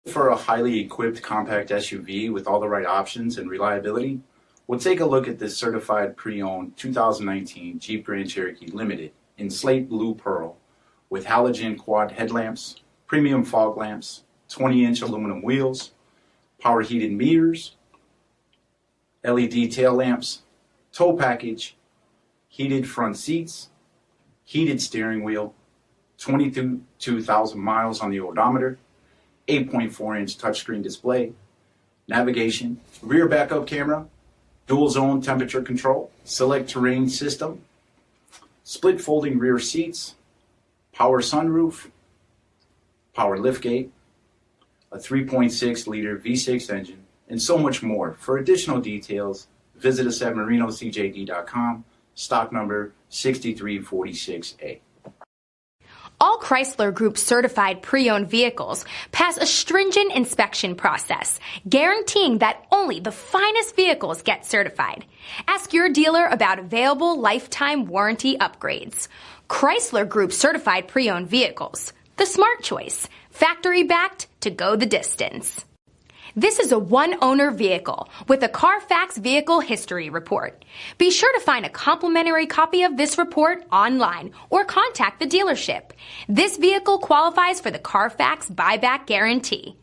For a highly equipped compact SUV with all the right options and reliability, we'll take a look at this certified pre-owned 2019 Jeep Grand Cherokee Limited in slate blue pearl with halogen quad headlamps, premium fog lamps, 20-inch aluminum wheels, power heated mirrors, LED tail lamps, tow package, heated front seats, heated steering wheel, 22,000 miles on the odometer, 8.4-inch touchscreen display, navigation, rear backup camera, dual zone temperature control, SELEC-TERRAIN system, split folding rear seats, power sunroof, power liftgate, a 3.6-liter V6 engine, and so much more. For additional details, visit us at marinocjd.com, stock number 6346A. All Chrysler Group certified pre-owned vehicles pass a stringent inspection process, guaranteeing that only the finest vehicles get certified. Ask your dealer about available lifetime warranty upgrades. Chrysler Group certified pre-owned vehicles, the smart choice, factory backed to go the distance. This is a one-owner vehicle with a CARFAX vehicle history report. Be sure to find a complimentary copy of this report online or contact the dealership. This vehicle qualifies for the CARFAX buyback guarantee.